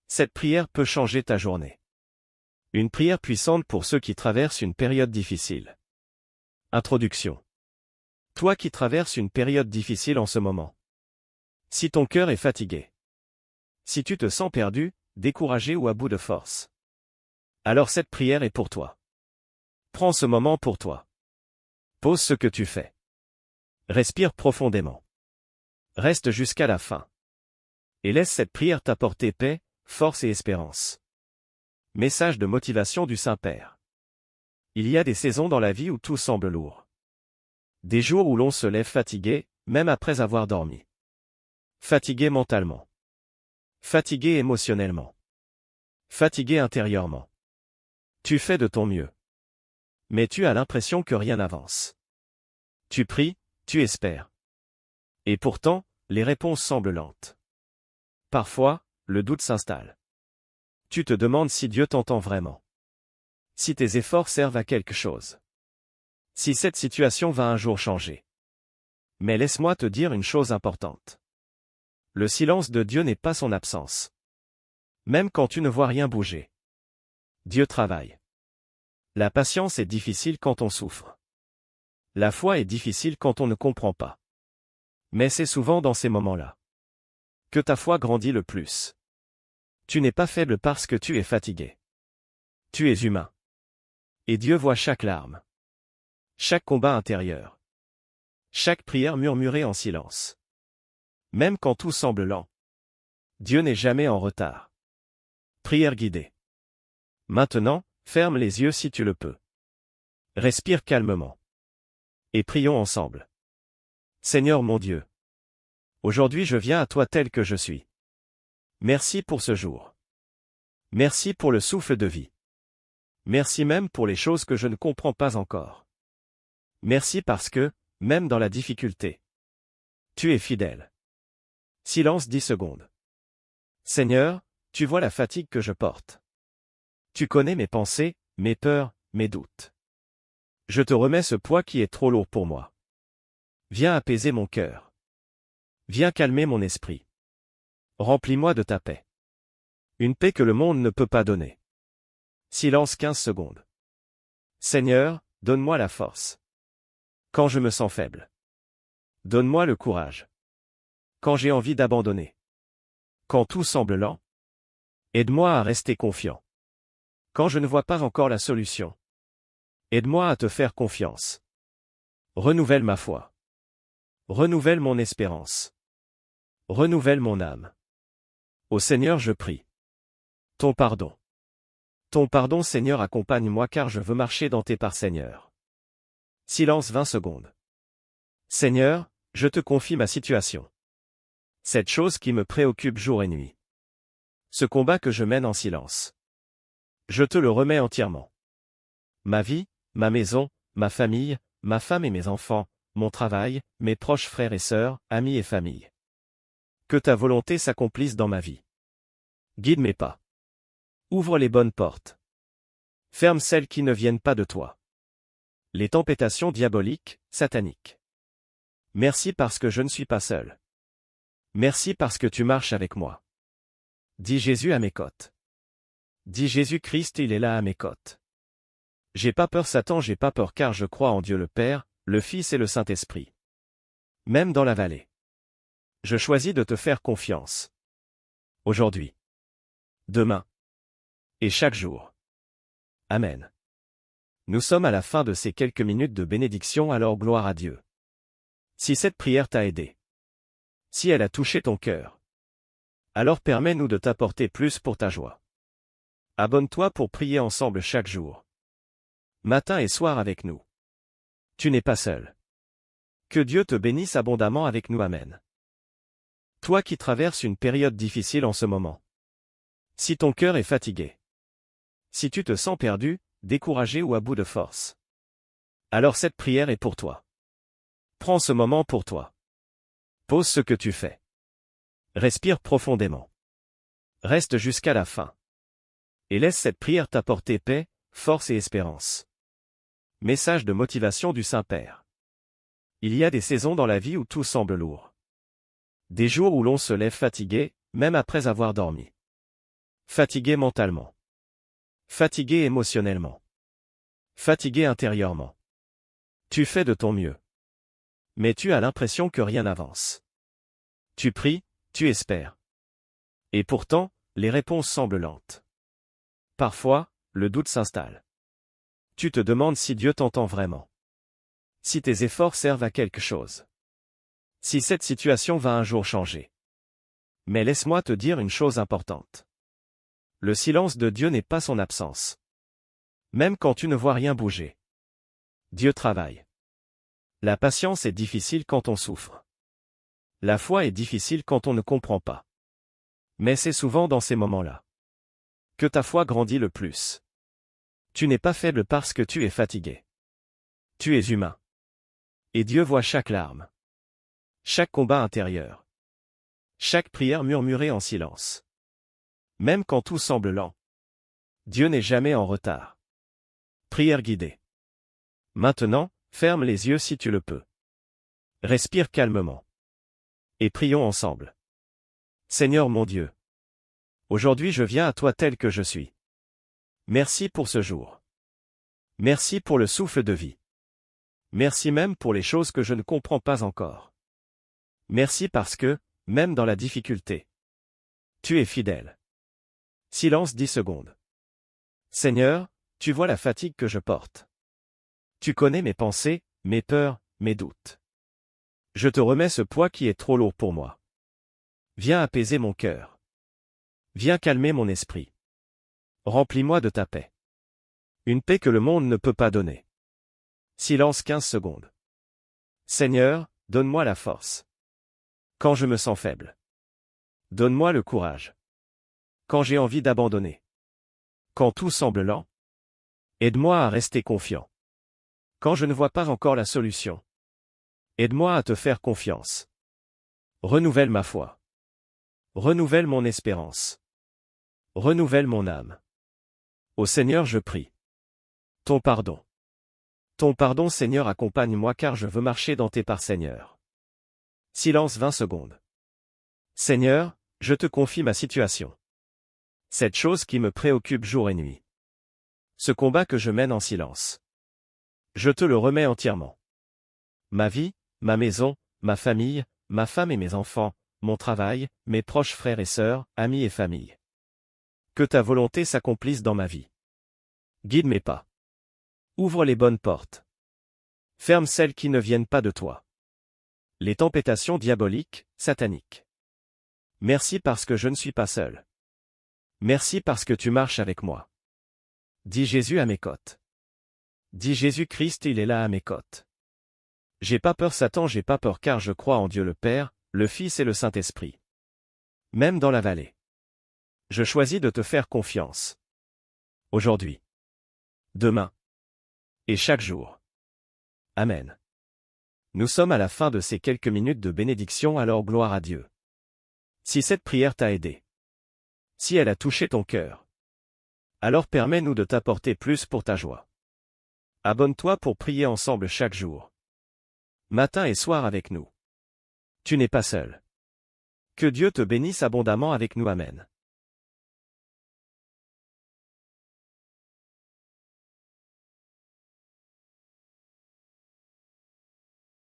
Cette prière peut changer ta journée. Une prière puissante pour ceux qui traversent une période difficile. Introduction. Toi qui traverses une période difficile en ce moment. Si ton cœur est fatigué. Si tu te sens perdu, découragé ou à bout de force. Alors cette prière est pour toi. Prends ce moment pour toi. Pose ce que tu fais. Respire profondément. Reste jusqu'à la fin. Et laisse cette prière t'apporter paix, force et espérance. Message de motivation du Saint-Père. Il y a des saisons dans la vie où tout semble lourd. Des jours où l'on se lève fatigué, même après avoir dormi. Fatigué mentalement. Fatigué émotionnellement. Fatigué intérieurement. Tu fais de ton mieux. Mais tu as l'impression que rien n'avance. Tu pries, tu espères. Et pourtant, les réponses semblent lentes. Parfois, le doute s'installe. Tu te demandes si Dieu t'entend vraiment. Si tes efforts servent à quelque chose. Si cette situation va un jour changer. Mais laisse-moi te dire une chose importante. Le silence de Dieu n'est pas son absence. Même quand tu ne vois rien bouger. Dieu travaille. La patience est difficile quand on souffre. La foi est difficile quand on ne comprend pas. Mais c'est souvent dans ces moments-là que ta foi grandit le plus. Tu n'es pas faible parce que tu es fatigué. Tu es humain. Et Dieu voit chaque larme. Chaque combat intérieur. Chaque prière murmurée en silence. Même quand tout semble lent. Dieu n'est jamais en retard. Prière guidée. Maintenant, ferme les yeux si tu le peux. Respire calmement. Et prions ensemble. Seigneur mon Dieu. Aujourd'hui je viens à toi tel que je suis. Merci pour ce jour. Merci pour le souffle de vie. Merci même pour les choses que je ne comprends pas encore. Merci parce que, même dans la difficulté, tu es fidèle. Silence 10 secondes. Seigneur, tu vois la fatigue que je porte. Tu connais mes pensées, mes peurs, mes doutes. Je te remets ce poids qui est trop lourd pour moi. Viens apaiser mon cœur. Viens calmer mon esprit. Remplis-moi de ta paix. Une paix que le monde ne peut pas donner. Silence 15 secondes. Seigneur, donne-moi la force. Quand je me sens faible. Donne-moi le courage. Quand j'ai envie d'abandonner. Quand tout semble lent. Aide-moi à rester confiant. Quand je ne vois pas encore la solution. Aide-moi à te faire confiance. Renouvelle ma foi. Renouvelle mon espérance. Renouvelle mon âme. Ô Seigneur, je prie. Ton pardon. Ton pardon, Seigneur, accompagne-moi car je veux marcher dans tes pas, Seigneur. Silence 20 secondes. Seigneur, je te confie ma situation. Cette chose qui me préoccupe jour et nuit. Ce combat que je mène en silence. Je te le remets entièrement. Ma vie, ma maison, ma famille, ma femme et mes enfants, mon travail, mes proches frères et sœurs, amis et famille. Que ta volonté s'accomplisse dans ma vie. Guide mes pas. Ouvre les bonnes portes. Ferme celles qui ne viennent pas de toi. Les temptations diaboliques, sataniques. Merci parce que je ne suis pas seul. Merci parce que tu marches avec moi. Dis Jésus à mes côtes. Dis Jésus-Christ, il est là à mes côtes. J'ai pas peur Satan, j'ai pas peur car je crois en Dieu le Père, le Fils et le Saint-Esprit. Même dans la vallée. Je choisis de te faire confiance. Aujourd'hui. Demain. Et chaque jour. Amen. Nous sommes à la fin de ces quelques minutes de bénédiction, alors gloire à Dieu. Si cette prière t'a aidé. Si elle a touché ton cœur. Alors permets-nous de t'apporter plus pour ta joie. Abonne-toi pour prier ensemble chaque jour. Matin et soir avec nous. Tu n'es pas seul. Que Dieu te bénisse abondamment avec nous. Amen. Toi qui traverses une période difficile en ce moment. Si ton cœur est fatigué. Si tu te sens perdu, découragé ou à bout de force. Alors cette prière est pour toi. Prends ce moment pour toi. Pose ce que tu fais. Respire profondément. Reste jusqu'à la fin. Et laisse cette prière t'apporter paix, force et espérance. Message de motivation du Saint-Père. Il y a des saisons dans la vie où tout semble lourd. Des jours où l'on se lève fatigué, même après avoir dormi. Fatigué mentalement. Fatigué émotionnellement. Fatigué intérieurement. Tu fais de ton mieux. Mais tu as l'impression que rien n'avance. Tu pries, tu espères. Et pourtant, les réponses semblent lentes. Parfois, le doute s'installe. Tu te demandes si Dieu t'entend vraiment. Si tes efforts servent à quelque chose. Si cette situation va un jour changer. Mais laisse-moi te dire une chose importante. Le silence de Dieu n'est pas son absence. Même quand tu ne vois rien bouger. Dieu travaille. La patience est difficile quand on souffre. La foi est difficile quand on ne comprend pas. Mais c'est souvent dans ces moments-là que ta foi grandit le plus. Tu n'es pas faible parce que tu es fatigué. Tu es humain. Et Dieu voit chaque larme. Chaque combat intérieur. Chaque prière murmurée en silence. Même quand tout semble lent. Dieu n'est jamais en retard. Prière guidée. Maintenant, ferme les yeux si tu le peux. Respire calmement. Et prions ensemble. Seigneur mon Dieu. Aujourd'hui je viens à toi tel que je suis. Merci pour ce jour. Merci pour le souffle de vie. Merci même pour les choses que je ne comprends pas encore. Merci parce que, même dans la difficulté, tu es fidèle. Silence 10 secondes. Seigneur, tu vois la fatigue que je porte. Tu connais mes pensées, mes peurs, mes doutes. Je te remets ce poids qui est trop lourd pour moi. Viens apaiser mon cœur. Viens calmer mon esprit. Remplis-moi de ta paix. Une paix que le monde ne peut pas donner. Silence 15 secondes. Seigneur, donne-moi la force. Quand je me sens faible. Donne-moi le courage. Quand j'ai envie d'abandonner. Quand tout semble lent. Aide-moi à rester confiant. Quand je ne vois pas encore la solution. Aide-moi à te faire confiance. Renouvelle ma foi. Renouvelle mon espérance. Renouvelle mon âme. Ô Seigneur, je prie. Ton pardon. Ton pardon, Seigneur, accompagne-moi car je veux marcher dans tes pas, Seigneur. Silence 20 secondes. Seigneur, je te confie ma situation. Cette chose qui me préoccupe jour et nuit. Ce combat que je mène en silence. Je te le remets entièrement. Ma vie, ma maison, ma famille, ma femme et mes enfants, mon travail, mes proches frères et sœurs, amis et famille. Que ta volonté s'accomplisse dans ma vie. Guide mes pas. Ouvre les bonnes portes. Ferme celles qui ne viennent pas de toi. Les temptations diaboliques, sataniques. Merci parce que je ne suis pas seul. Merci parce que tu marches avec moi. Dis Jésus à mes côtes. Dis Jésus-Christ, il est là à mes côtes. J'ai pas peur Satan, j'ai pas peur car je crois en Dieu le Père, le Fils et le Saint-Esprit. Même dans la vallée. Je choisis de te faire confiance. Aujourd'hui. Demain. Et chaque jour. Amen. Nous sommes à la fin de ces quelques minutes de bénédiction, alors gloire à Dieu. Si cette prière t'a aidé. Si elle a touché ton cœur. Alors permets-nous de t'apporter plus pour ta joie. Abonne-toi pour prier ensemble chaque jour. Matin et soir avec nous. Tu n'es pas seul. Que Dieu te bénisse abondamment avec nous. Amen.